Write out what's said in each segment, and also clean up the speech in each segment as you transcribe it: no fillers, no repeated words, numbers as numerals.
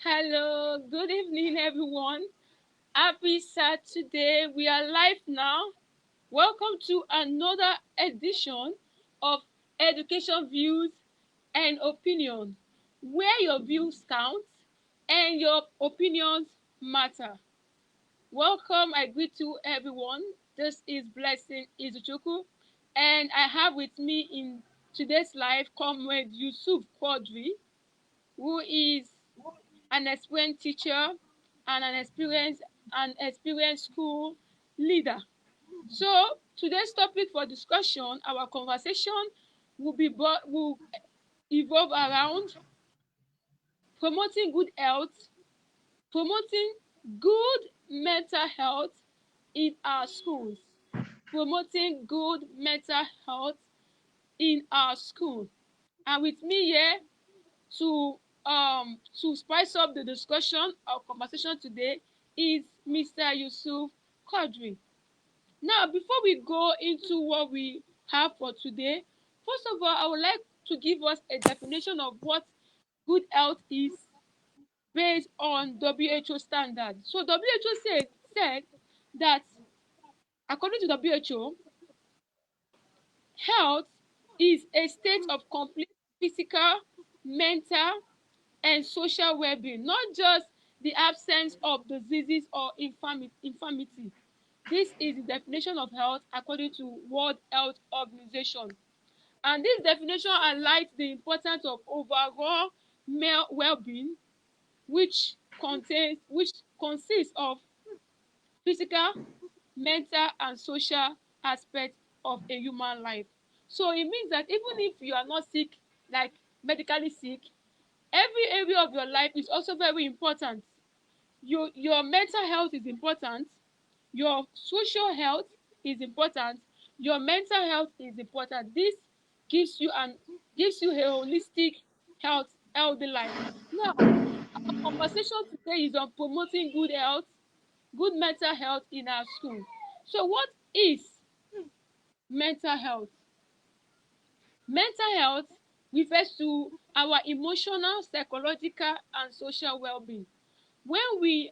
Hello, good evening, everyone. Happy Saturday. We are live now. Welcome to another edition of Education Views and Opinions, where your views count and your opinions matter. Welcome, I greet you, everyone. This is Blessing Izuchuku, and I have with me in today's live Comrade Yusuf Quadri, who is an experienced teacher and an experienced school leader. So today's topic for discussion, our conversation will evolve around promoting good health, promoting good mental health in our schools, promoting good mental health in our school. And with me here to spice up the discussion or conversation today is Mr. Yusuf Quadri. Now, before we go into what we have for today, first of all, I would like to give us a definition of what good health is based on WHO standards. So WHO said that according to WHO, health is a state of complete physical, mental, and social well-being, not just the absence of diseases or infirmity. This is the definition of health according to World Health Organization. And this definition highlights the importance of overall male well-being, which consists of physical, mental, and social aspects of a human life. So it means that even if you are not sick, like medically sick, every area of your life is also very important. Your mental health is important, your social health is important, your mental health is important. This gives you an gives you a holistic healthy life. Now, our conversation today is on promoting good health, good mental health in our school. So what is mental health? Mental health refers to our emotional, psychological, and social well-being. When we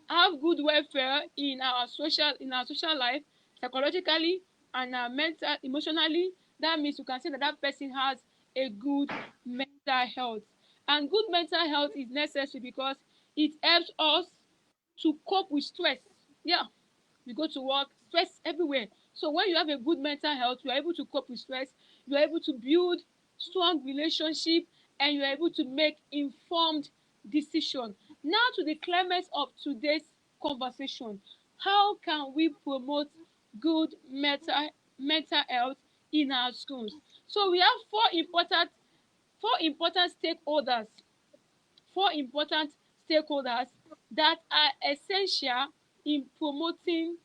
have good welfare in our social life, psychologically and mental emotionally, that means you can say that that person has a good mental health. And good mental health is necessary because it helps us to cope with stress. Yeah, we go to work, stress everywhere. So when you have a good mental health, you are able to cope with stress, you are able to build strong relationship, and you are able to make informed decision. Now to the climax of today's conversation. How can we promote good mental health in our schools? So we have four important stakeholders, four important stakeholders that are essential in promoting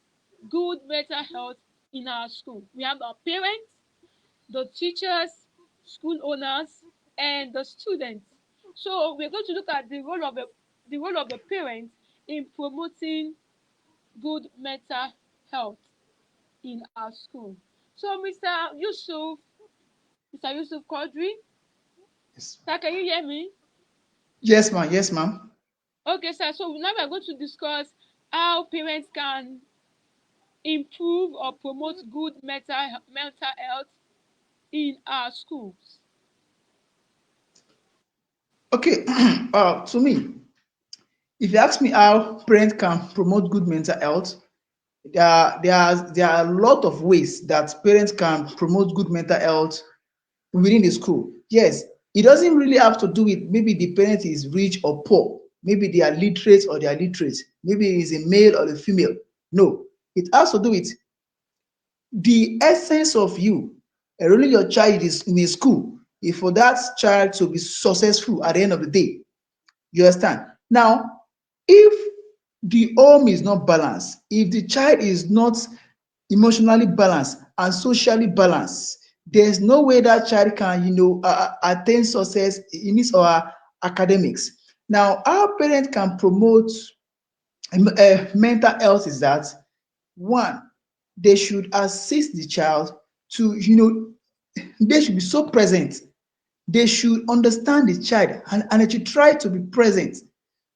good mental health in our school. We have our parents, the teachers, school owners, and the students. So we're going to look at the role of the parents in promoting good mental health in our school. So Mr. Yusuf Quadri, Yes. sir, can you hear me? Yes, ma'am. Yes, ma'am. Okay, sir. So now we're going to discuss how parents can improve or promote good mental health in our schools. Okay. To me, if you ask me how parents can promote good mental health, there are a lot of ways that parents can promote good mental health within the school. Yes, it doesn't really have to do with maybe the parent is rich or poor, maybe they are literate or they are literate, maybe it's a male or a female. No, it has to do with the essence of you enrolling your child is in a school is for that child to be successful at the end of the day. You understand? Now, if the home is not balanced, if the child is not emotionally balanced and socially balanced, there's no way that child can, attain success in his or her academics. Now, how parents can promote mental health is that one, they should assist the child to, they should be so present. They should understand the child and they should try to be present.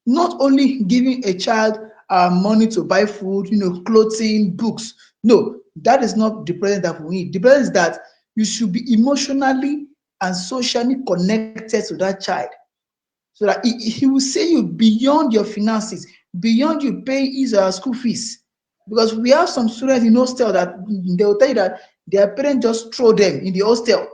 Not only giving a child money to buy food, clothing, books. No, that is not the present that we need. The present is that you should be emotionally and socially connected to that child, so that he will see you beyond your finances, beyond you paying his or her school fees. Because we have some students in hostel that they will tell you that their parents just throw them in the hostel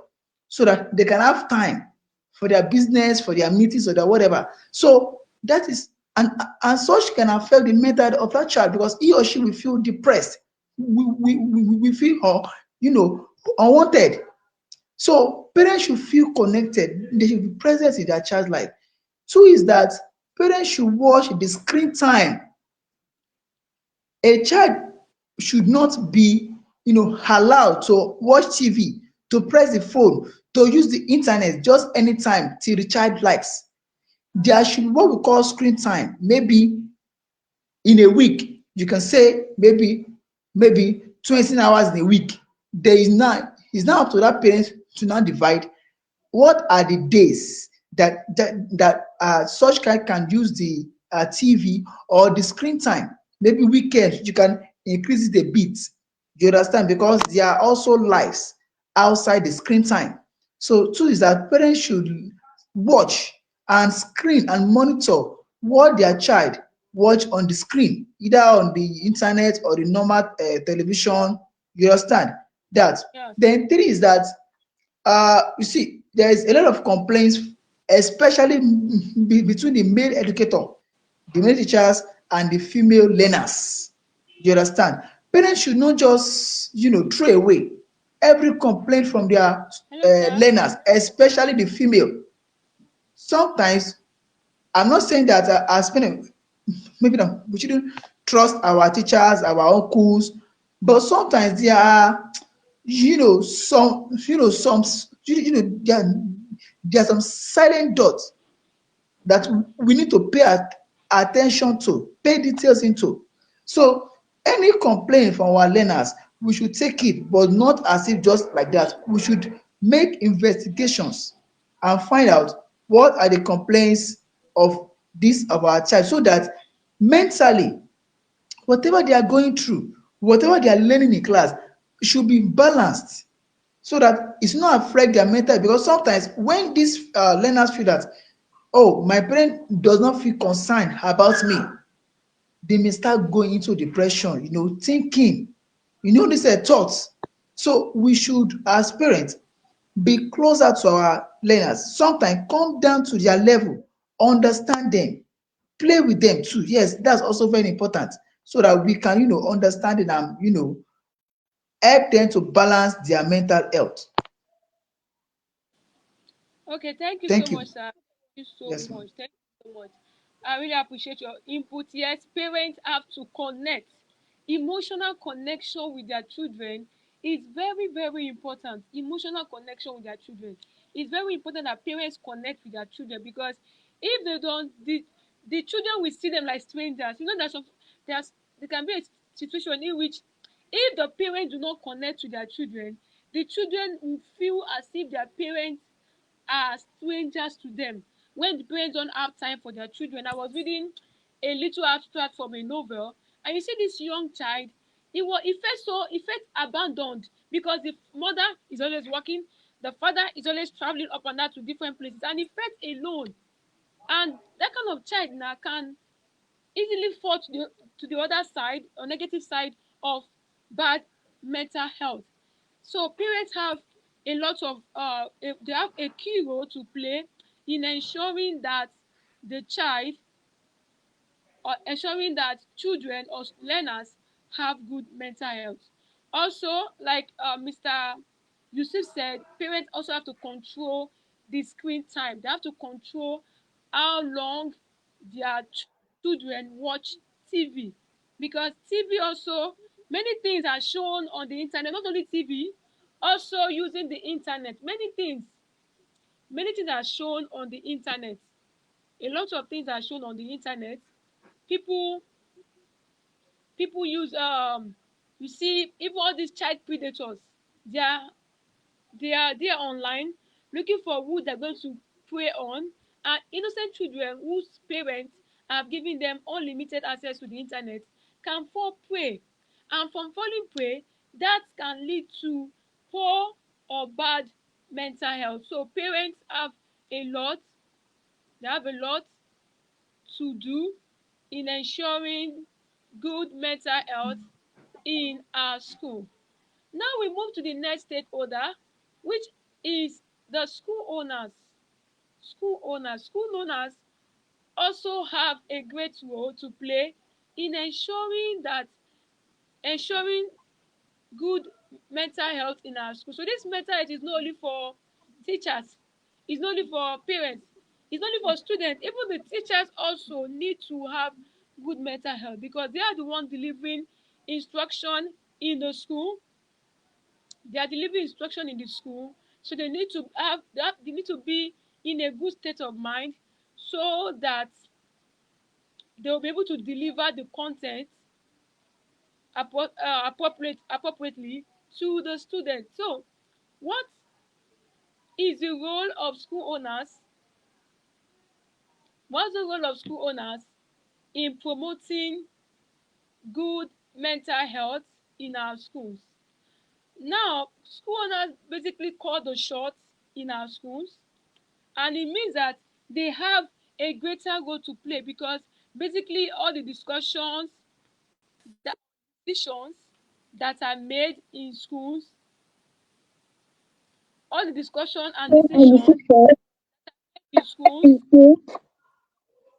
so that they can have time for their business, for their meetings or their whatever. So that is, and such can affect the mental health of that child because he or she will feel depressed. We feel unwanted. So parents should feel connected. They should be present in their child's life. Two is that parents should watch the screen time. A child should not be allowed to watch TV, to press the phone, to use the internet just anytime till the child likes. There should be what we call screen time. Maybe in a week, you can say maybe 20 hours in a week. There is now It's now up to that parent to now divide what are the days that such child can use the TV or the screen time. Maybe weekend you can increase it a bit. You understand? Because there are also lives outside the screen time. So two is that parents should watch and screen and monitor what their child watch on the screen, either on the internet or the normal television. You understand that? Yes. Then three is that you see, there is a lot of complaints, especially between the male educator, the male teachers, and the female learners. You understand? Parents should not just, throw away every complaint from their Hello, sir. learners, especially the female. Sometimes, I'm not saying that as parents, maybe no, we shouldn't trust our teachers, our uncles, but sometimes there are some there are some silent dots that we need to pay attention to, pay details into. So any complaint from our learners, we should take it, but not as if just like that. We should make investigations and find out what are the complaints of this of our child, so that mentally, whatever they are going through, whatever they are learning in class, should be balanced so that it's not affect their mental. Because sometimes when these learners feel that, oh, my parent does not feel concerned about me, they may start going into depression, thinking, these are thoughts. So we should, as parents, be closer to our learners, sometimes come down to their level, understand them, play with them too. Yes, that's also very important, so that we can understand it and help them to balance their mental health. Okay, thank you so Thank you. much, sir. Thank you so Yes, ma'am. much. Thank you so much. I really appreciate your input. Yes, parents have to connect. Emotional connection with their children is very, very important. Emotional connection with their children. It's very important that parents connect with their children, because if they don't, the children will see them like strangers. You know, there's there can be a situation in which if the parents do not connect with their children, the children will feel as if their parents are strangers to them when the parents don't have time for their children. I was reading a little abstract from a novel, and you see this young child, he felt abandoned because the mother is always working, the father is always traveling up and down to different places, and he felt alone. And that kind of child now can easily fall to the other side or negative side of bad mental health. So parents have a lot of they have a key role to play in ensuring that the child, or ensuring that children or learners have good mental health. Also, like Mr. Yusuf said, parents also have to control the screen time. They have to control how long their children watch TV, because TV also, many things are shown on the internet. Not only TV, also using the internet. Many things are shown on the internet. A lot of things are shown on the internet. People people use you see, even all these child predators, they are they are there online looking for who they're going to prey on, and innocent children whose parents giving them unlimited access to the internet, can fall prey. And from falling prey, that can lead to poor or bad mental health. So parents have a lot, they have a lot to do in ensuring good mental health in our school. Now we move to the next stakeholder, which is the school owners. School owners also have a great role to play in ensuring good mental health in our school. So this mental health is not only for teachers, it's not only for parents, it's not only for students. Even the teachers also need to have good mental health, because they are the ones delivering instruction in the school. They are delivering instruction in the school, so they need to be in a good state of mind, so that they will be able to deliver the content appropriately to the student. So what is the role of school owners? What's the role of school owners in promoting good mental health in our schools? Now, school owners basically call the shots in our schools, and it means that they have a greater role to play, because basically all the discussions, that decisions that are made in schools, all the discussion and decisions in schools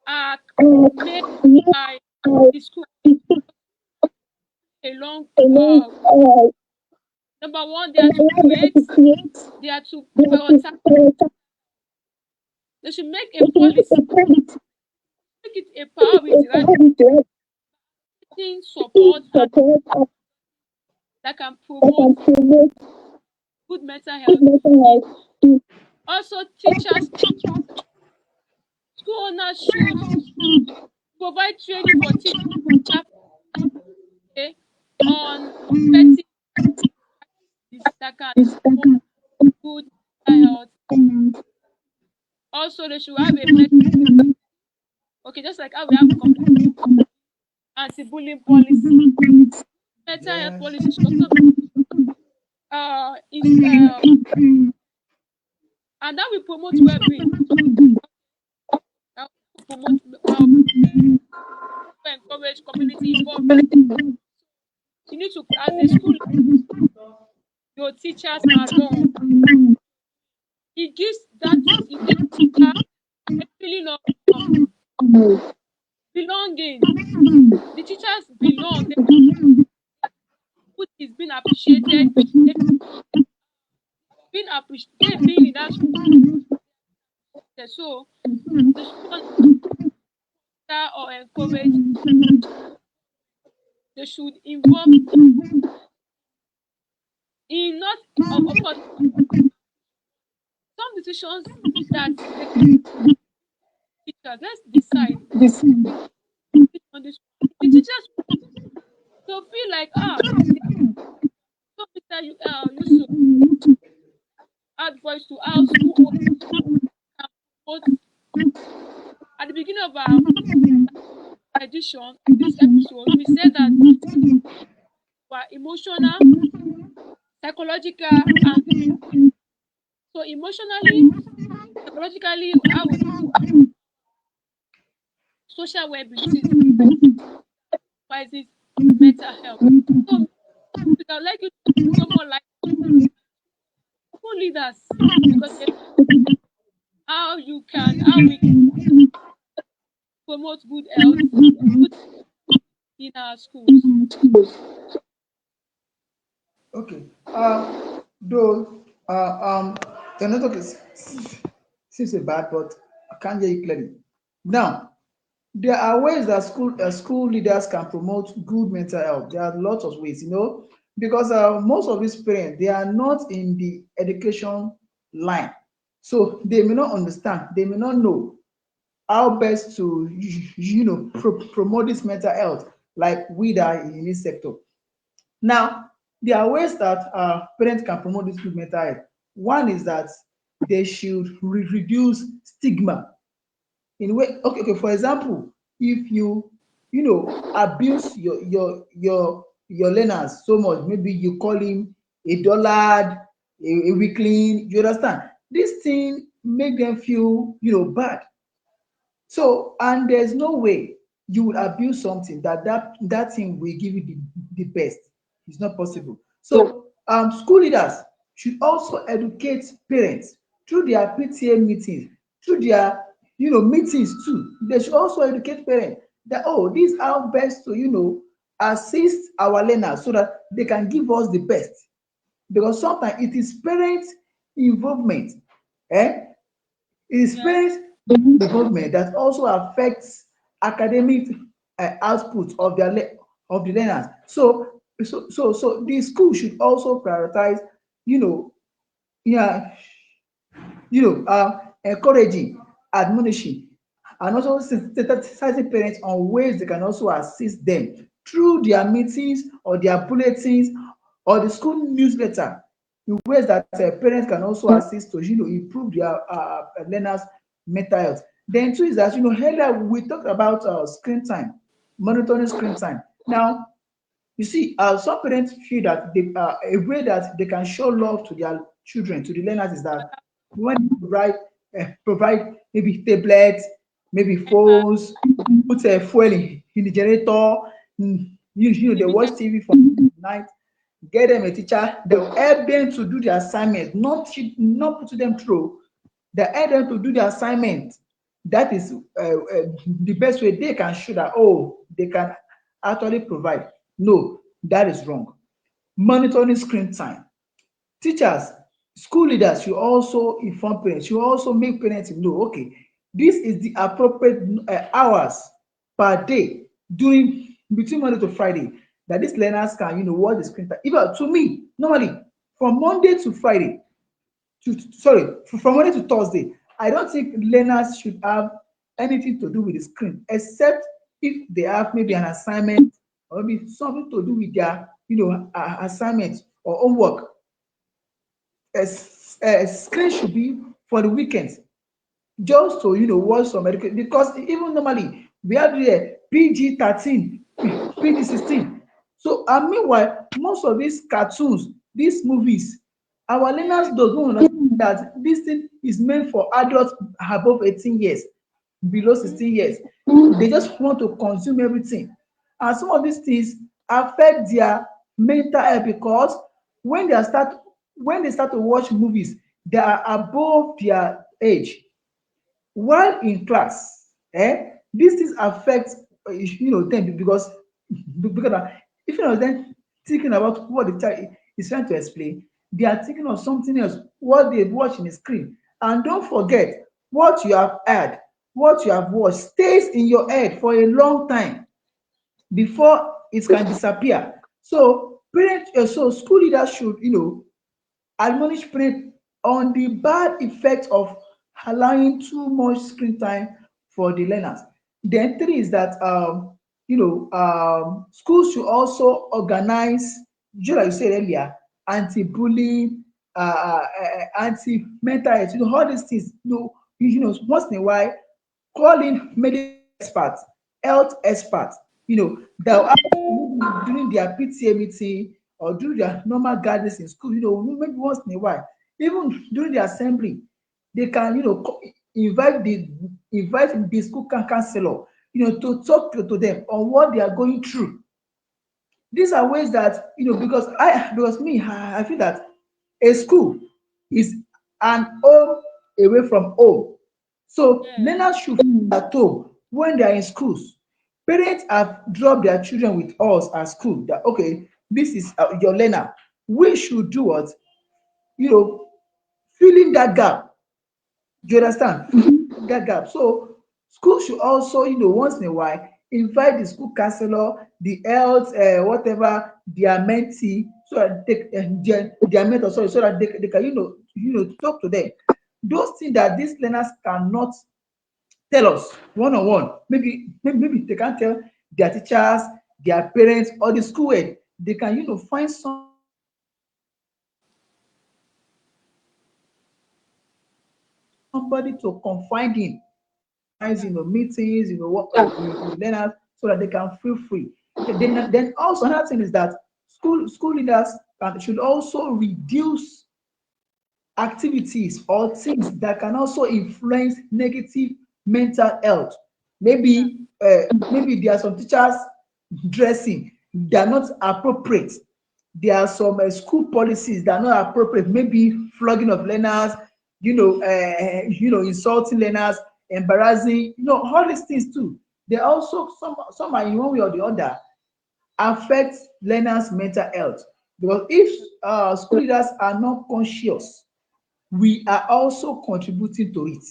are made by the school along. Number one, they are to prioritize, they should make a policy, make it a priority, right? Support and that can promote good mental health. Also, teachers, school owners should provide training for teachers on effective that can promote good mental health. Also, they should have a okay, just like how we have anti-bullying policy, mental health Yes. policy should also be is and that will promote well-being. That will promote encourage community involvement. You need to, as a school, your teachers alone. It gives teacher a feeling of belonging. The teachers belong. They food is being appreciated. They they being in that school. So the school or encourage, they should involve in not of course some decisions that the teachers, let's decide on this. The teachers will feel like so Mr. Yusuf advice to our school can promote. At the beginning of our edition, this episode, we said that our emotional, psychological, and so emotionally, psychologically, how we social well-being. This is comprises mental health. So I would like you to show more like school leaders, because they how we can promote good health good in our schools. Okay. Though the network seems a bad, but I can't hear you clearly. Now, there are ways that school leaders can promote good mental health. There are lots of ways, because most of these parents, they are not in the education line, so they may not understand, they may not know how best to promote this mental health, like we that are in this sector. Now, there are ways that parents can promote this good mental health. One is that they should reduce stigma in way. Okay, for example, if abuse your learners so much, maybe you call him a dullard, a weakling, you understand, this thing make them feel bad. So, and there's no way you would abuse something that thing will give you the best. It's not possible. So, school leaders should also educate parents through their PTA meetings, through their meetings too. They should also educate parents that, oh, this is how best to assist our learners so that they can give us the best. Because sometimes it is parents involvement, eh, is Yes. parents involvement that also affects academic output of of the learners. So the school should also prioritize, you know, yeah, encouraging, admonishing, and also sensitizing parents on ways they can also assist them through their meetings or their bulletins or the school newsletter, in ways that parents can also assist to improve their learners' mental health. Then two is that earlier we talked about screen time, monitoring screen time. Now you see, some parents feel that a way that they can show love to their children, to the learners, is that when they provide maybe tablets, maybe Enter phones, put a fuel in the generator, they TV watch time. TV for night, get them a teacher, they'll help them to do the assignment, not put them through, they help them to do the assignment. That is the best way they can show that, oh, they can actually provide. No, that is wrong. Monitoring screen time. Teachers, school leaders should also inform parents, should also make parents know, okay, this is the appropriate hours per day during between Monday to Friday that these learners can, watch the screen time. Even to me, normally from Monday to Friday, from Monday to Thursday, I don't think learners should have anything to do with the screen, except if they have maybe an assignment or maybe something to do with their, assignment or homework. A screen should be for the weekends, just to watch some education, because even normally we have the PG-13, PG-16. So and meanwhile most of these cartoons, these movies, our learners Yeah. does not understand that this thing is meant for adults above 18 years, below Mm-hmm. 16 years. They just want to consume everything, and some of these things affect their mental health, because when they start when they start to watch movies, they are above their age while in class. These things affect them, because if you know them thinking about what the child is trying to explain, they are thinking of something else, what they watch in the screen. And don't forget, what you have heard, what you have watched stays in your head for a long time before it can disappear. So school leaders should admonish parents on the bad effect of allowing too much screen time for the learners. Then three is that schools should also organize, just like you said earlier, anti-bullying, anti-mental health, all these things. Once in a while, call in medical experts, health experts, that will have during their PTA meeting or during their normal gatherings in school, maybe once in a while, even during the assembly, they can, invite the school counselor, to talk to them on what they are going through. These are ways that, because me, I feel that a school is an home away from home. So Yeah. learners should feel at home when they are in schools. Parents have dropped their children with us at school, that okay, this is your learner. We should do what? You know, fill in that gap. Do you Mm-hmm. understand? That gap. So school should also, once in a while, invite the school counselor, the health, whatever, their mentee, so that their mentor, sorry, so that they can, talk to them. Those things that these learners cannot tell us one on one. Maybe they can't tell their teachers, their parents, or the school head. They can, find somebody to confide in, somebody to confide in, organize, Yeah. meetings, what with learners so that they can feel free. Then also another thing is that school leaders should also reduce activities or things that can also influence negative mental health. Yeah. Maybe there are some teachers dressing, they are not appropriate. There are some school policies that are not appropriate, maybe flogging of learners, insulting learners, embarrassing, all these things too. They also, some are in one way or the other affect learners mental health, because if school leaders are not conscious, we are also contributing to it.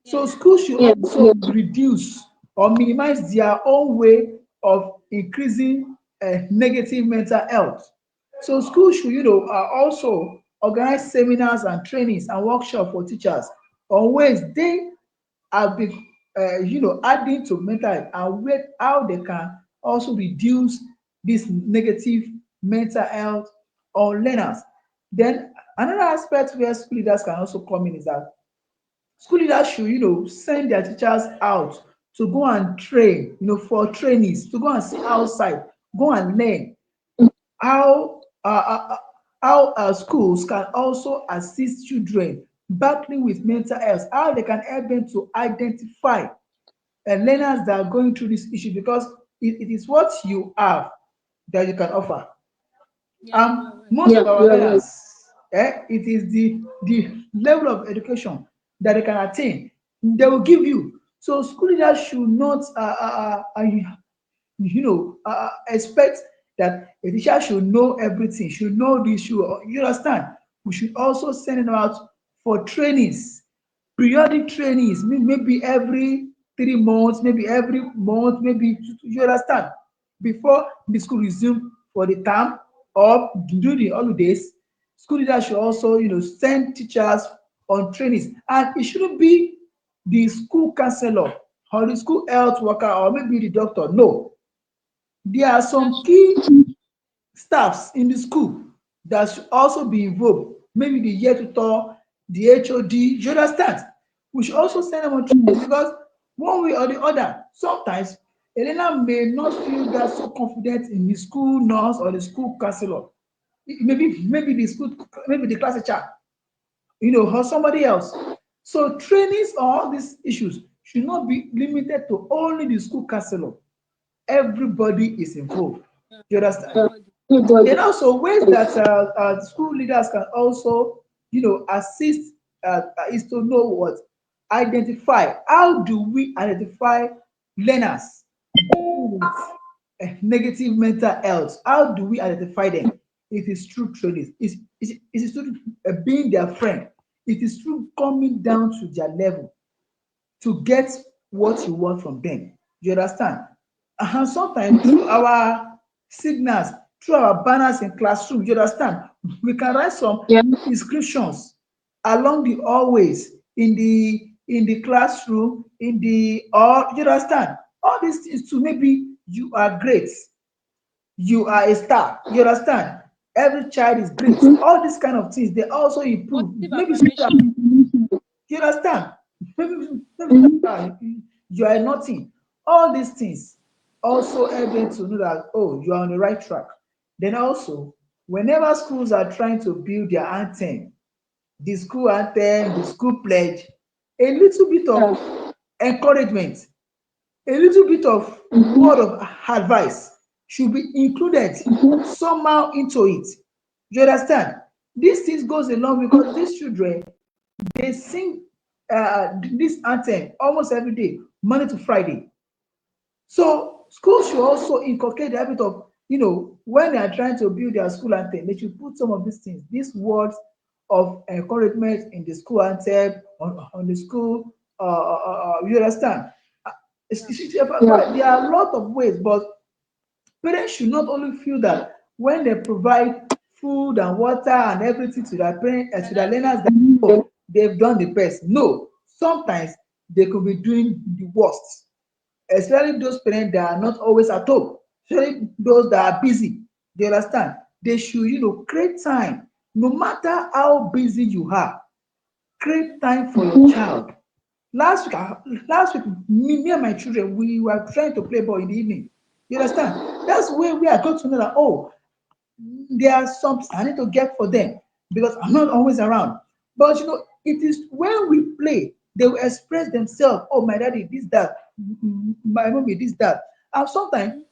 So Yes. schools should also reduce or minimize their own way of increasing negative mental health. So schools should, also organize seminars and trainings and workshops for teachers on ways they have been, adding to mental health, and where how they can also reduce this negative mental health on learners. Then another aspect where school leaders can also come in is that school leaders should, send their teachers out to go and train, for trainees, to go and see outside, go and learn how schools can also assist children battling with mental health, how they can help them to identify learners that are going through this issue, because it is what you have that you can offer. Yeah, you are right. Most of our learners, it is the level of education that they can attain, they will give you. So school leaders should not expect that a teacher should know everything, should know this, you understand. We should also send them out for trainings, periodic trainings, maybe every 3 months, maybe every month, maybe, you understand, before the school resume for the term or during the holidays. School leaders should also, send teachers on trainings, and it shouldn't be the school counselor or the school health worker or maybe the doctor. No, there are That some should. key staffs in the school that should also be involved, maybe the year tutor, the HOD, you understand. We should also Yes. send them on training, because one way or the other, sometimes a learner may not feel that so confident in the school nurse or the school counselor. Maybe the school, maybe the class teacher, or somebody else. So trainings on all these issues should not be limited to only the school counselor. Everybody is involved. Yeah. You understand? Everybody. Then also ways that school leaders can also, assist, is to know what, identify. How do we identify learners with negative mental health? How do we identify them? It is through training. It is through being their friend. It is through coming down to their level to get what you want from them. You understand? And sometimes through our signals, through our banners in classroom, you understand, we can Yeah. write some inscriptions along the hallways, in the classroom, in the, or you understand, all these things to, maybe you are great, you are a star, you understand, every child is great, all these kind of things, they also improve, Positive maybe social, affirmation. you understand? Maybe you are nothing. All these things also help them to know that, oh, you are on the right track. Then also, whenever schools are trying to build their anthem, the school pledge, a little bit of encouragement, a little bit of word of advice should be included somehow into it. You understand? These things goes along, because these children, they sing this anthem almost every day, Monday to Friday. So schools should also inculcate the habit of, when they are trying to build their school anthem, they should put some of these things, these words of encouragement in the school anthem, on the school. You understand? Yeah. There are a lot of ways, but parents should not only feel that when they provide food and water and everything to their parents, Yeah, to their that's it. learners, that, oh, they've done the best. No, sometimes they could be doing the worst, especially those parents that are not always at home, especially those that are busy. You understand? They should, create time. No matter how busy you are, create time for your child. Last week, last week, me and my children, we were trying to play ball in the evening. You understand? That's where I got to know that, oh, there are some I need to get for them because I'm not always around. But it is when we play, they will express themselves. Oh, my daddy, this, that, my mommy, this, that. And sometimes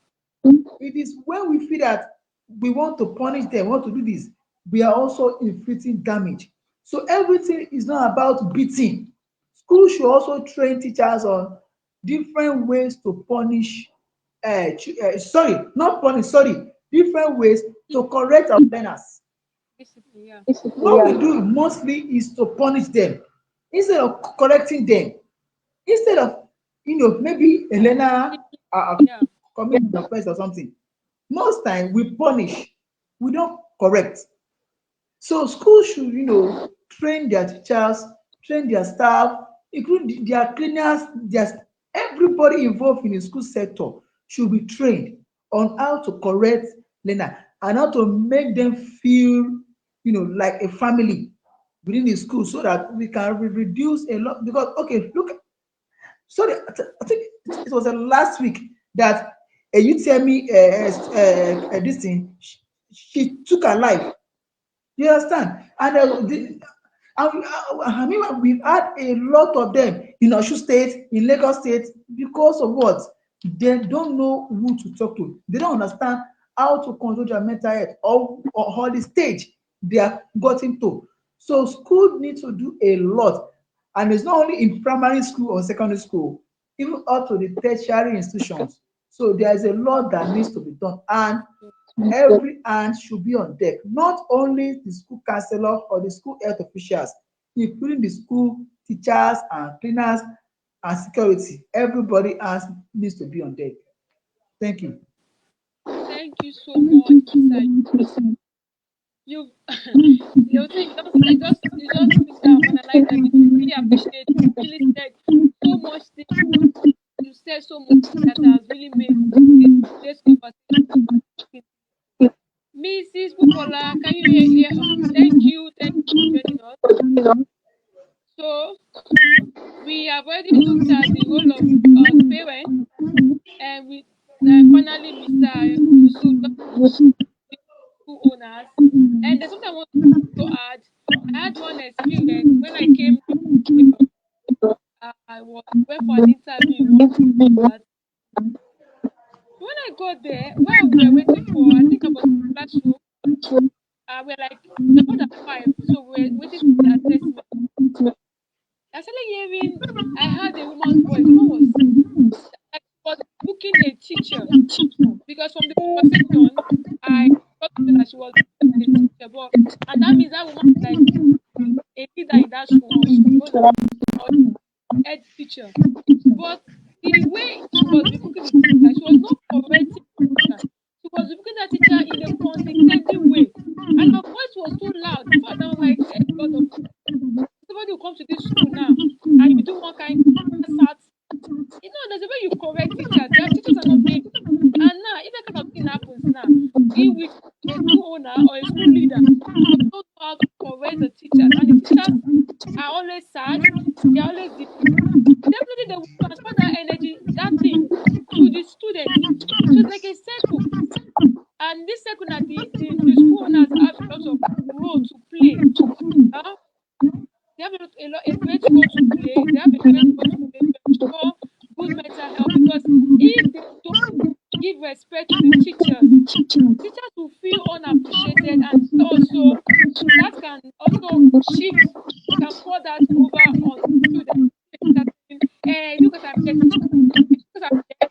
Mm-hmm. it is when we feel that we want to punish them, want to do this, we are also inflicting damage. So everything is not about beating. School should also train teachers on different ways to punish, sorry, not punish, sorry, different ways to correct our learners. Discipline, yeah. What we do mostly is to punish them instead of correcting them. Instead of, maybe a learner Yeah. commit an offense or something. Most time we punish, we don't correct. So schools should, train their teachers, train their staff, including their cleaners, everybody involved in the school sector should be trained on how to correct learner and how to make them feel, like a family within the school so that we can reduce a lot. Because, okay, look, sorry, I think it was last week that a UTME, this thing, she took her life. You understand? And I mean, we've had a lot of them in Osun State, in Lagos State, because of what? They don't know who to talk to. They don't understand how to control their mental health or the stage they are gotten to. So school needs to do a lot. And it's not only in primary school or secondary school, even up to the tertiary institutions. So there's a lot that needs to be done. And every hand should be on deck, not only the school counselor or the school health officials, including the school teachers and cleaners and security. Everybody hands needs to be on deck. Thank you. Thank you so much, Mr. You you think you just analyze everything. Really appreciate you. Really said so much things. You said so much that has really made today's conversation. Mrs. Bukola, can you hear us? Thank you for joining us. So we have already looked at the role of parents, and we finally Mr. Yusuf school owners. And there's something I want to add. I had one experience when I came to I went for an interview in one that when I got there, while we were waiting for I think about classroom, we're like we're more than five, so we're waiting for the assessment. I started hearing I heard a woman's voice. The woman was like was booking a teacher because from the conversation I got to know that she was a teacher, but and that means that woman is like a leader in that school or she owner or head teacher. But the way she was rebuking the teacher, she was not correcting the teacher. She was rebuking that teacher in a condescending way. And her voice was so loud. In fact, I was like, hey, God of somebody will come to this school now and you do one kind of start. There's a way you correct teachers. Their teachers are not babies. And now, if that kind of thing happens now, in which a school owner or a school leader does not know how to correct the teachers, and the teachers are always sad, they're always definitely they will transfer that energy, that thing to the students. So it's like a circle. And this circle that the school owners have a lot of role to play. Uh, they have a great role to play. They have a great role to play to ensure good mental health because if they don't give respect to the teachers will feel unappreciated and also that can also shift, can pour that over on students. That look at I'm here teaching. Because I'm here.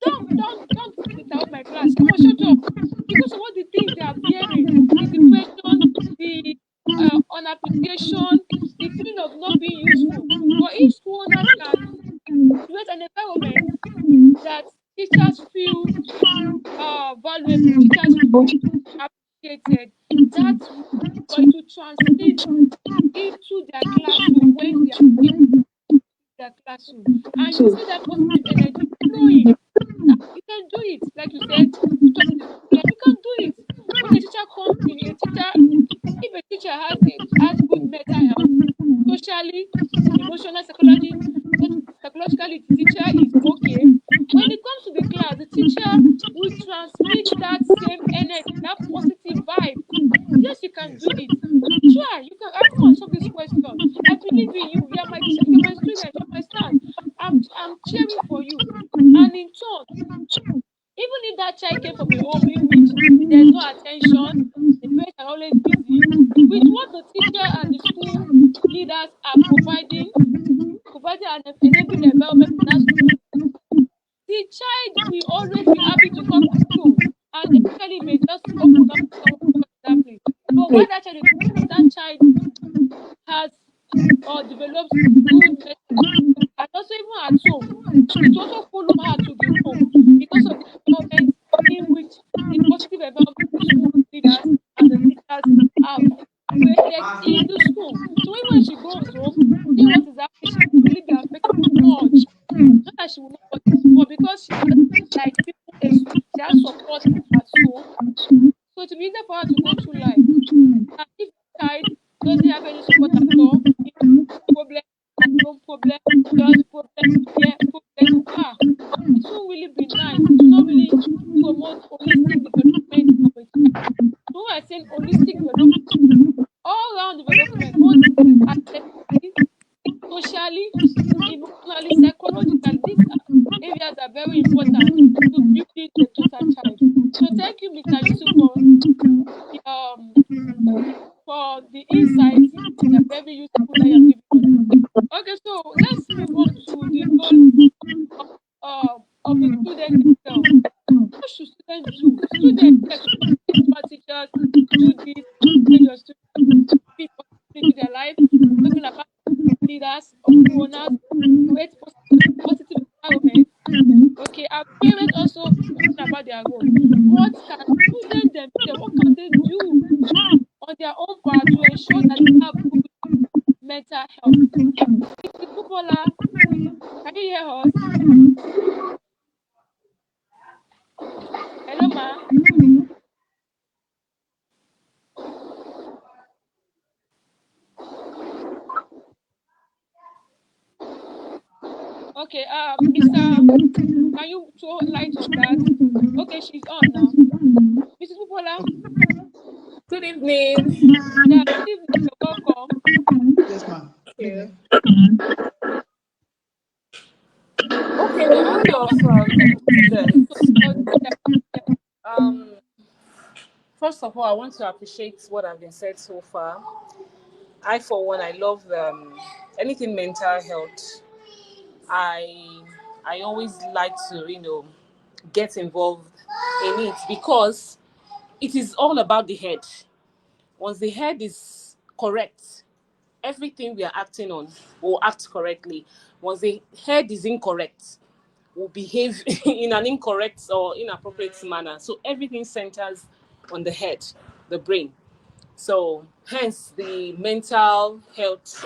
Don't interrupt my class. Come on, shut up. Because of all the things they are bearing, the depression, the unappreciation, the feeling of not being useful. But if school owners can create an environment that teachers feel valuable, teachers feel appreciated, that will, or it will translate into their classroom when they are teaching their classroom. And you see that positive energy flowing. You can do it. Like you said, trust is blind. You can do it. When a teacher comes in, a teacher, if a teacher has good mental health, socially, emotionally, mentally the teacher is okay, when it comes to the class, the teacher will transmit that same energy, that positive vibe. Yes, you can do Yes. it. Try. You can. Come and solve this question. I believe in you. You're my student. You're my star. I'm cheering for you. And in turn, even if that child came from a home in which there's no attention, the parents are always busy, with what the teacher and the school leaders are providing an enabling environment for that student, the child will always be happy to come to school, and eventually may just open up to someone else in that place. But why that child is, that child has or develops good mental, and also even at home, it also follow her to the home because of the environment in which the positive environment the school leaders and the teachers have created in the school. So even when she goes home, see what is happening, she will really be affected much. Not that she will not want it, but because she has like people, she has support at home, so it will be easier for her to go through life. And if the child doesn't have any support at all, you know, problem at home, problem just problem here, problem it won't really be nice. It will not really promote holistic development of a child. So when I say holistic development, all round development, both athletically, socially, emotionally, psychologically, these areas are very important to building a better child. So thank you, Mr. Yusuf, the, um, for the insights that are very useful that you have given us. Okay, so let's move on to the role of the student themselves. What should students do? Students, yes, our teachers do this, encourage your students to be positively in their life, talking about leaders or owners, create positive environment. Okay, our parents also talking about their role. What can students themselves, what can they do on their own part to ensure that they have good mental health? Mrs. Pupola, can you hear us? Hello, ma. Okay, Mr. Can you throw light on that? Okay, she's on now. Mrs. Pupola, Good evening. yeah, good evening. You're welcome. Yes, ma'am. Good Okay. evening. Okay, the role of So, students. yeah, yeah. Um, First of all, I want to appreciate what I've been said so far. I, for one, I love anything mental health. I I always like to, get involved in it because it is all about the head. Once the head is correct, everything we are acting on will act correctly. Once the head is incorrect, will behave in an incorrect or inappropriate manner. So everything centers on the head, the brain. So hence the mental health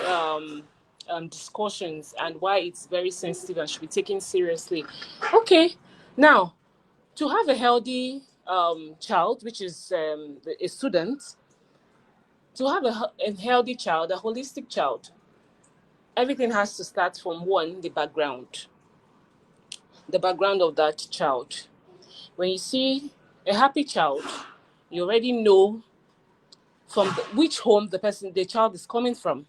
discussions and why it's very sensitive and should be taken seriously. Okay, now to have a healthy child, which is a student, to have a healthy child, a holistic child, everything has to start from one, the background of that child. When you see a happy child, you already know from which home the child is coming from.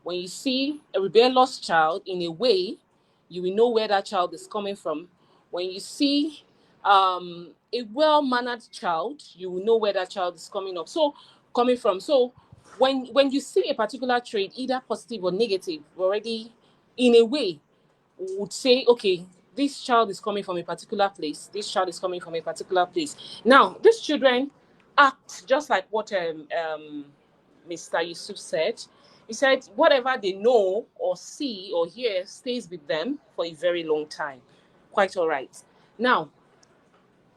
When you see a rebellious child, in a way, you will know where that child is coming from. When you see a well-mannered child, you will know where that child is coming from. So when you see a particular trait, either positive or negative, already in a way would say, okay, this child is coming from a particular place. This child is coming from a particular place. Now, these children act just like what Mr. Yusuf said. He said, whatever they know or see or hear stays with them for a very long time. Quite all right. Now,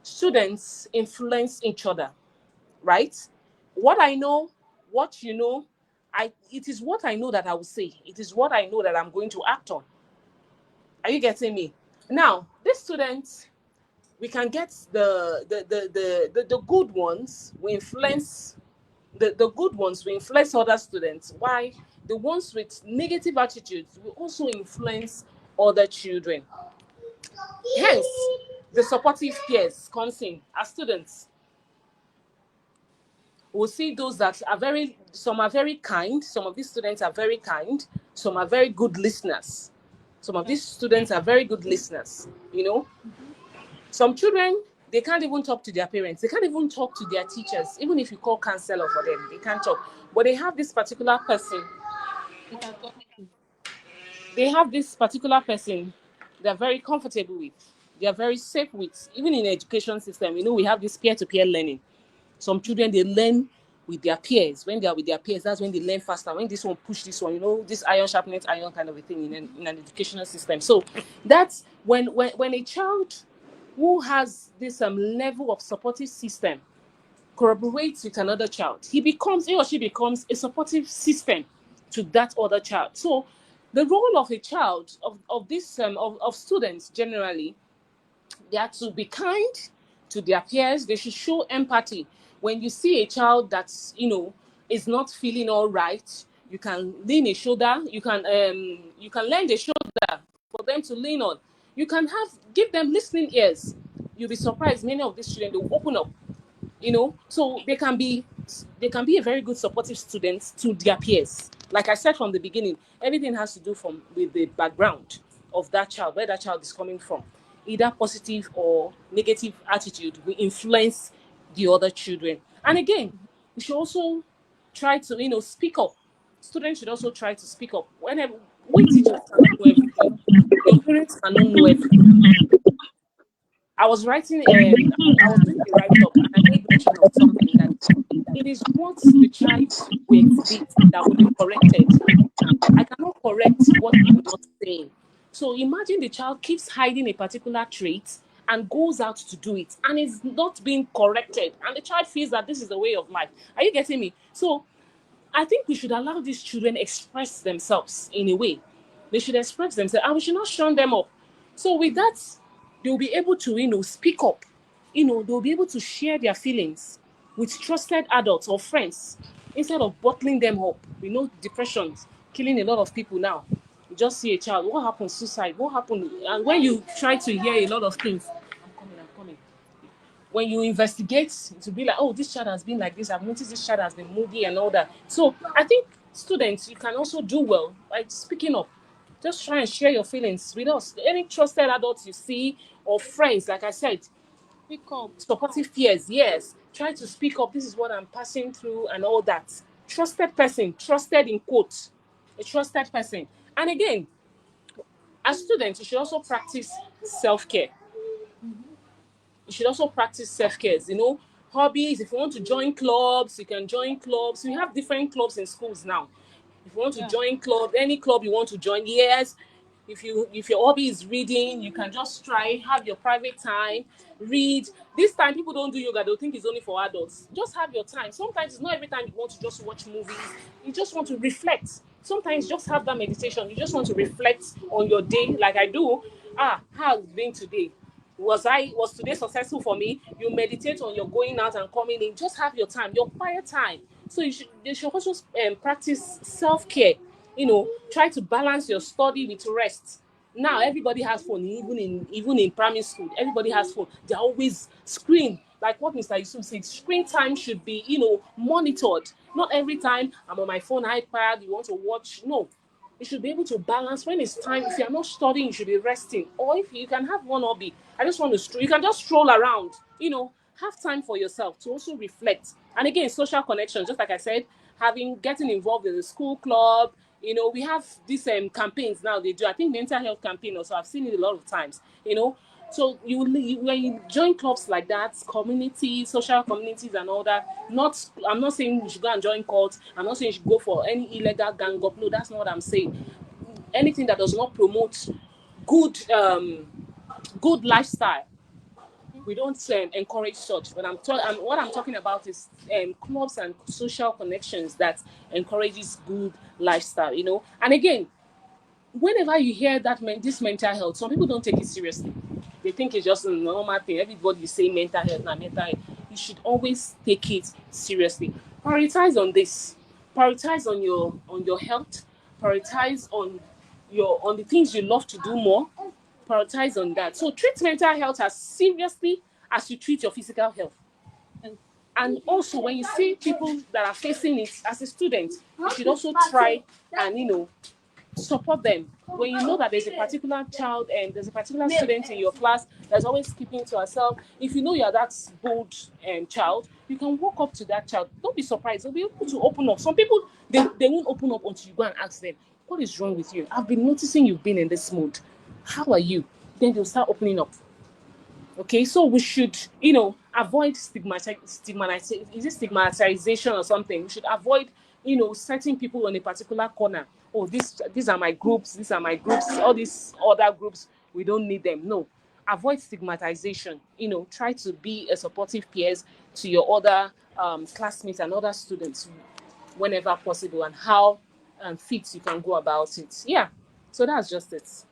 students influence each other, right? What I know, what you know, it is what I know that I will say. It is what I know that I'm going to act on. Are you getting me? Now, these students, we can get the good ones. We influence the good ones. We influence other students. Why? The ones with negative attitudes will also influence other children. Hence, the supportive peers comes in as students. We'll see those that are some are very kind. Some of these students are very kind. Some are very good listeners. Some of Yeah. these students are very good listeners. Mm-hmm. Some children, they can't even talk to their parents. They can't even talk to their teachers. Even if you call counselor for them, they can't talk. But they have this particular person. They can talk to. They have this particular person they're very comfortable with. They are very safe with. Even in the education system, we have this peer-to-peer learning. Some children, they learn with their peers. When they are with their peers, that's when they learn faster. When this one push this one, this iron sharpness iron kind of a thing in an educational system. So that's when a child who has this level of supportive system corroborates with another child, he or she becomes a supportive system to that other child. So the role of a child of this of students generally, they are to be kind to their peers. They should show empathy. When you see a child that's is not feeling all right, you can lean a shoulder. You can lend a shoulder for them to lean on. You can give them listening ears. You'll be surprised. Many of these children, they will open up, so they can be a very good supportive student to their peers. Like I said from the beginning, everything has to do with the background of that child, where that child is coming from. Either positive or negative attitude will influence the other children. And again, we should also try to speak up. Students should also try to speak up. Whenever we teachers cannot know everything, your parents cannot know everything. I was doing a write up, and I made mention of something that it is what the child will exhibit that will be corrected. I cannot correct what I'm not saying. So imagine the child keeps hiding a particular trait and goes out to do it and is not being corrected, and the child feels that this is the way of life. Are you getting me? So I think we should allow these children express themselves in a way. They should express themselves, and we should not shun them up. So with that, they'll be able to, speak up. They'll be able to share their feelings with trusted adults or friends instead of bottling them up. Depression killing a lot of people now. You just see a child, what happened? Suicide. What happened? And when you try to hear a lot of things, I'm coming when you investigate to be like, oh, this child has been like this. I've noticed this child has been moody and all that. So I think students, you can also do well by speaking up. Just try and share your feelings with us. Any trusted adults you see or friends, like I said, Pick up. supportive peers, yes. Try to speak up. This is what I'm passing through and all that. Trusted person, trusted in quotes, a trusted person. And again, as students, you should also practice self-care. Mm-hmm. You should also practice self-care. Hobbies. If you want to join clubs, you can join clubs. We have different clubs in schools now. If you want to Yeah. join club, any club you want to join, yes. If your hobby is reading, you can just try, have your private time, read. This time people don't do yoga, they'll think it's only for adults. Just have your time. Sometimes it's not every time you want to just watch movies. You just want to reflect. Sometimes just have that meditation. You just want to reflect on your day, like I do. How it's been today? Was today successful for me? You meditate on your going out and coming in. Just have your time, your quiet time. So they should also practice self-care. Try to balance your study with rest. Now everybody has phone, even in primary school. Everybody has phone. They're always screen. Like what Mr. Yusuf said, screen time should be monitored. Not every time I'm on my phone, iPad, you want to watch. No, you should be able to balance when it's time. If you're not studying, you should be resting. Or if you can have one hobby, I just want to stroll. You can just stroll around. Have time for yourself to also reflect. And again, social connections, just like I said, getting involved in the school club. We have these campaigns now. They do. I think mental health campaign also. I've seen it a lot of times. So when you join clubs like that, communities, social communities, and all that. I'm not saying you should go and join cults. I'm not saying you should go for any illegal gang up. No, that's not what I'm saying. Anything that does not promote good good lifestyle, we don't encourage such. But what I'm talking about is clubs and social connections that encourages good lifestyle. And again, whenever you hear this mental health, some people don't take it seriously. They think it's just a normal thing. Everybody is saying mental health now, mental health. You should always take it seriously. Prioritize on this. Prioritize on your health. Prioritize on your on the things you love to do more, prioritize on that. So treat mental health as seriously as you treat your physical health. Yes. And also, when you see people that are facing it as a student, you should also try and support them. When you know that there's a particular child and there's a particular student in your class that's always keeping to herself, if you know you're that bold child, you can walk up to that child. Don't be surprised, they'll be able to open up. Some people, they won't open up until you go and ask them, what is wrong with you? I've been noticing you've been in this mood. How are you? Then they'll start opening up. Okay, so we should, avoid stigmatization or something. We should avoid, setting people on a particular corner. Oh, these are my groups. These are my groups. All these other groups, we don't need them. No, avoid stigmatization. Try to be a supportive peers to your other classmates and other students whenever possible, and how fit you can go about it. Yeah, so that's just it.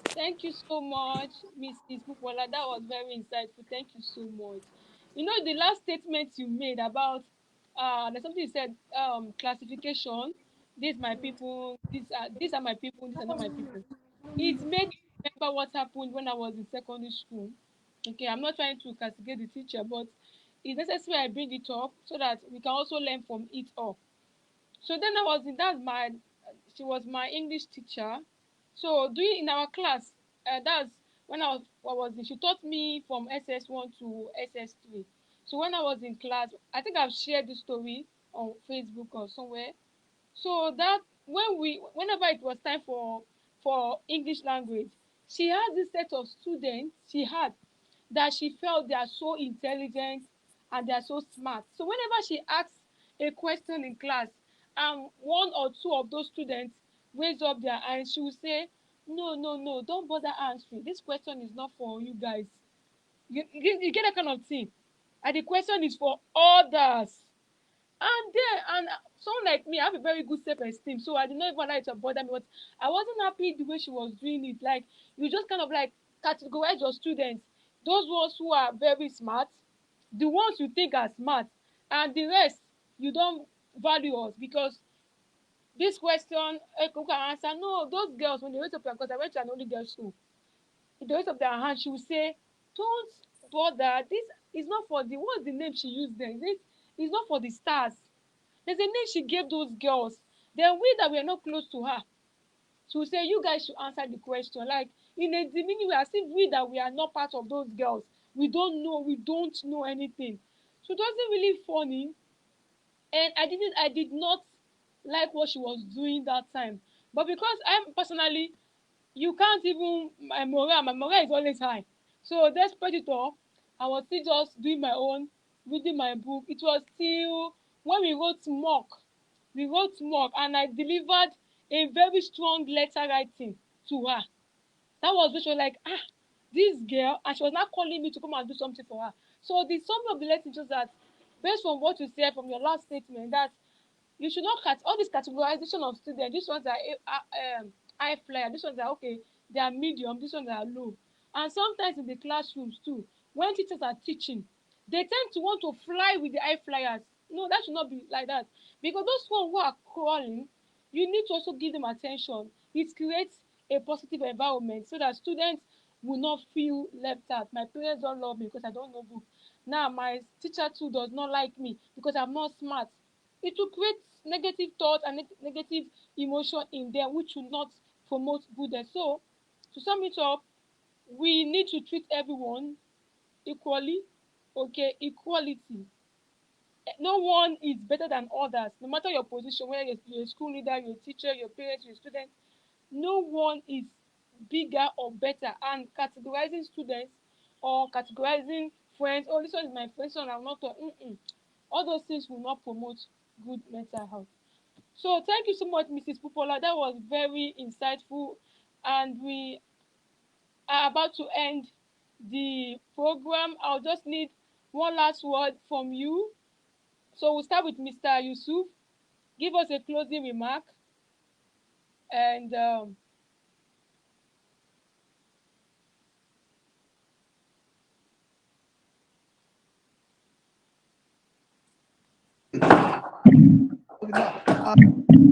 Thank you so much, Mrs. Pupola. That was very insightful. Thank you so much. You know, the last statement you made about there's something you said, classification. These my people, these are my people, these are not my people. It made me remember what happened when I was in secondary school. Okay, I'm not trying to castigate the teacher, but it's necessary I bring it up so that we can also learn from it all. So then I was in that's my she was my English teacher. So doing in our class, that's when she taught me from SS1 to SS3. So when I was in class, I think I've shared this story on Facebook or somewhere. So that whenever it was time for English language, she had this set of students she had that she felt they are so intelligent and they are so smart. So whenever she asks a question in class and one or two of those students raise up their hands, she will say, no, no, no, don't bother answering. This question is not for you guys. You get that kind of thing. And the question is for others. And someone like me, I have a very good self-esteem, so I did not even allow it to bother me. But I wasn't happy the way she was doing it. Like, you just kind of like categorize your students, those ones who are very smart, the ones you think are smart, and the rest you don't value us because this question, who can answer? No, those girls when they went up because I went to an only girls school, in the raise of their hand, she will say, don't bother. This is not for the what's the name she used then? It's not for the stars. There's a name she gave those girls. Then we that were not close to her, she will say, you guys should answer the question. Like in a demeaning way, as if we that we are not part of those girls. We don't know anything. So it wasn't really funny. And I did not like what she was doing that time. But because I'm personally, you can't even my morale is always high. So despite it all, I was still just doing my own, reading my book. It was still when we wrote mock and I delivered a very strong letter writing to her. That was when she was like, this girl, and she was not calling me to come and do something for her. So the summary of the lesson is just that, based on what you said from your last statement, that you should not cut all this categorization of students. These ones are high flyer. These ones are okay. They are medium. These ones are low. And sometimes in the classrooms too, when teachers are teaching, they tend to want to fly with the high flyers. No, that should not be like that. Because those ones who are crawling, you need to also give them attention. It creates a positive environment so that students will not feel left out. My parents don't love me because I don't know book. Now my teacher too does not like me because I'm not smart. It will create negative thoughts and negative emotion in them, which will not promote goodness. So, to sum it up, we need to treat everyone equally. Okay, equality. No one is better than others, no matter your position, whether you're a school leader, you're a teacher, your parent, your student. No one is bigger or better. And categorizing students or categorizing friends, oh, this one is my friend, so I'm not. All those things will not promote good mental health. So thank you so much, Mrs. Pupola. That was very insightful. And we are about to end the program. I'll just need one last word from you. So we'll start with Mr. Yusuf. Give us a closing remark. And Okay, now,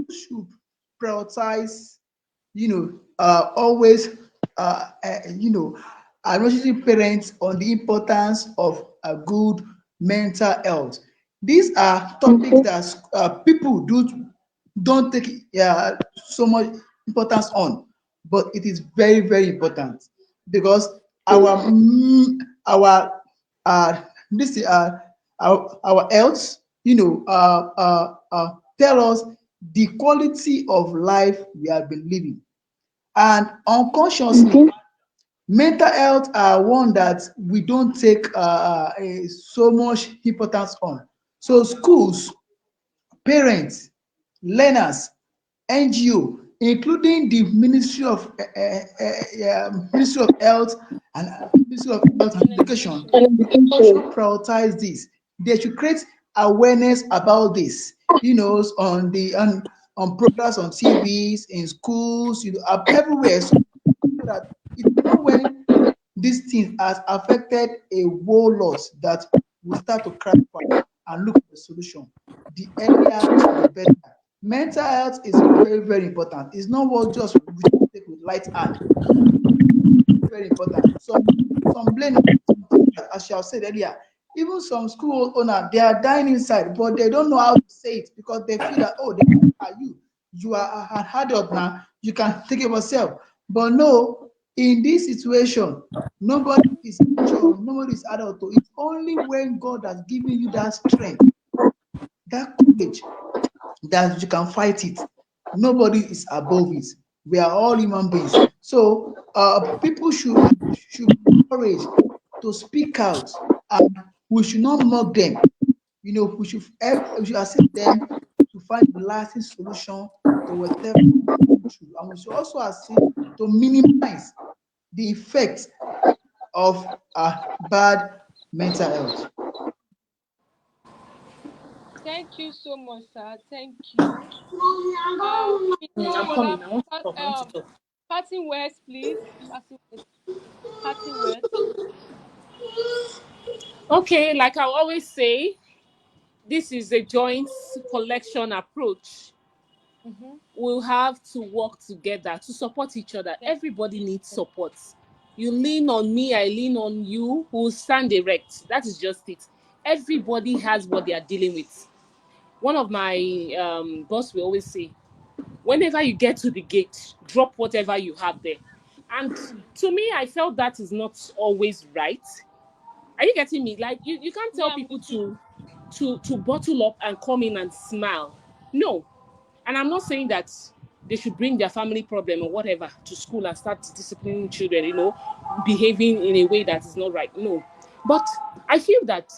should prioritize. always admonishing parents on the importance of a good mental health. These are topics that people don't take so much importance on, but it is very, very important because our our this our health, tell us the quality of life we have been living, and unconsciously mental health are one that we don't take so much importance on. So schools, parents, learners, NGO, including the Ministry of Health and Ministry of Health and And Education, education. should prioritize this. They should create awareness about this, on programs on TVs, in schools, everywhere, so that it will know when this thing has affected a whole lot, that we start to cry foul and look for a solution. The earlier, the better. Mental health is very, very important. It's not what just we take with light hand. Very important. Some blame some teachers, as you have said earlier. Even some school owner, they are dying inside, but they don't know how to say it because they feel that, oh, they are you. You are an adult now. You can take it yourself. But no, in this situation, nobody is mature, nobody is adult. It's only when God has given you that strength, that courage, that you can fight it. Nobody is above it. We are all human beings. So people should be encouraged to speak out, and we should not mock them. We should assist them to find a lasting solution to whatever they're going through, and we should also assist to minimize the effects of bad mental health. Thank you so much, sir. Thank you. Mrs. I'm Bola, coming. I want to talk. I want to talk. parting words, please. Parting words. Okay, like I always say, this is a joint collection approach. Mm-hmm. We'll have to work together to support each other. Thank Everybody needs you. support. You lean on me, I lean on you, we'll stand erect. That is just it. Everybody has what they are dealing with. One of my boss will always say, whenever you get to the gate, drop whatever you have there. And to me, I felt that is not always right. Are you getting me? Like you can't tell Yeah, I'm people with you. to bottle up and come in and smile. No. And I'm not saying that they should bring their family problem or whatever to school and start disciplining children, behaving in a way that is not right. No. But I feel that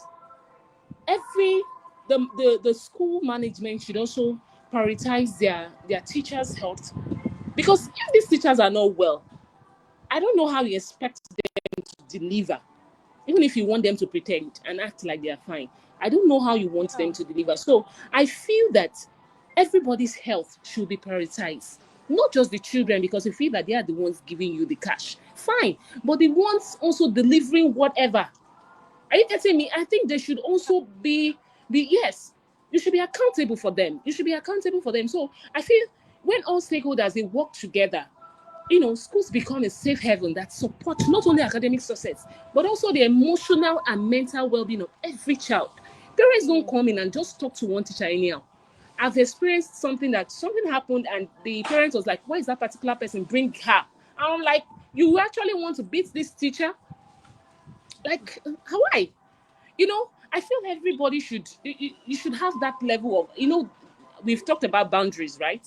every the school management should also prioritize their teachers' health. Because if these teachers are not well, I don't know how you expect them to deliver. Even if you want them to pretend and act like they are fine, I don't know how you want Yeah. them to deliver. So I feel that everybody's health should be prioritized, not just the children, because you feel that they are the ones giving you the cash. Fine, but the ones also delivering whatever. Are you getting me? I think they should also be yes. You should be accountable for them. You should be accountable for them. So I feel when all stakeholders they work together, schools become a safe haven that supports not only academic success, but also the emotional and mental well-being of every child. Parents don't Mm. come in and just talk to one teacher anyhow. I've experienced something happened and the parent was like, where is that particular person? Bring her. And I'm like, you actually want to beat this teacher? Like, why? I feel everybody you should have that level of, we've talked about boundaries, right?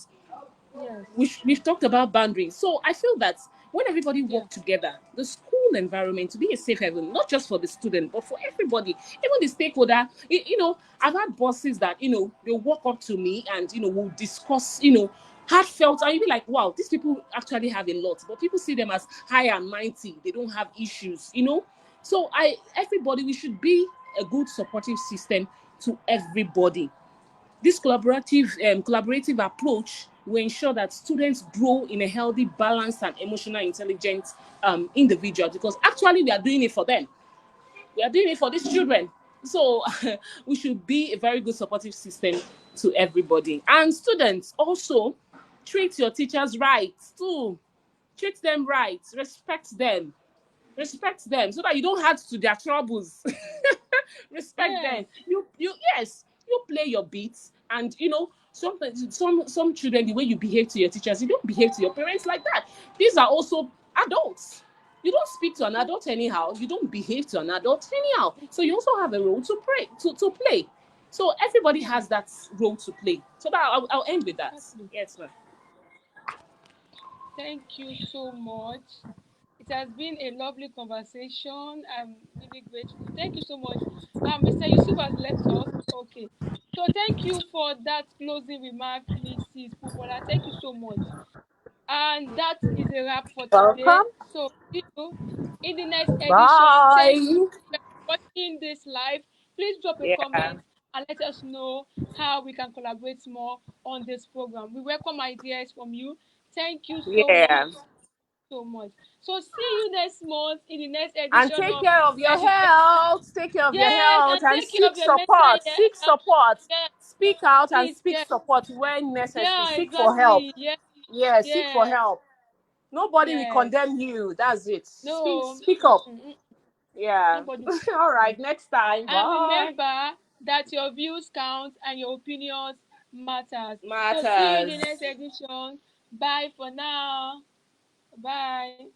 Yes. We've talked about boundaries. So I feel that when everybody Yeah. work together, the school environment to be a safe haven, not just for the student, but for everybody, even the stakeholder. I've had bosses that, they walk up to me and, we'll discuss, heartfelt, and you'll be like, wow, these people actually have a lot, but people see them as high and mighty. They don't have issues. So everybody, we should be a good supportive system to everybody. This collaborative approach will ensure that students grow in a healthy, balanced, and emotional intelligent individual. Because actually, we are doing it for them. We are doing it for these children. So we should be a very good supportive system to everybody. And students also, Treat your teachers right too. Treat them right. Respect them so that you don't add to their troubles. Respect Yes. them. You yes, you play your beats, and some children, the way you behave to your teachers, you don't behave to your parents like that. These are also adults. You don't speak to an adult anyhow. You don't behave to an adult anyhow. So you also have a role to play. So everybody has that role to play. So that I'll end with that. Exactly. Yes, ma'am. Thank you so much. It has been a lovely conversation. I'm really grateful. Thank you so much. Mr. Yusuf has left us. Okay. So thank you for that closing remark, Mrs. Pupola. Thank you so much. And that is a wrap for today. Welcome. So see you in the next edition. Thank you Bye. for watching this live. Please drop a Yeah. comment and let us know how we can collaborate more on this program. We welcome ideas from you. Thank you so much, Yeah. so much. So see you next month in the next And edition take of care of your Education. health. Take care of your Yes, health and and take care seek of your mental support. Seek health. support. Yes, Speak out and please. speak Yes. support when necessary. Yeah, Seek for help. exactly. Yes. Yeah, seek for Yes. help. Nobody will Yes. condemn you. That's it. Speak No. speak up. Yeah. Nobody. All right. Next time. And Bye. remember that your views count and your opinions matters. So see you in the next Matters. edition. Bye for now. Bye.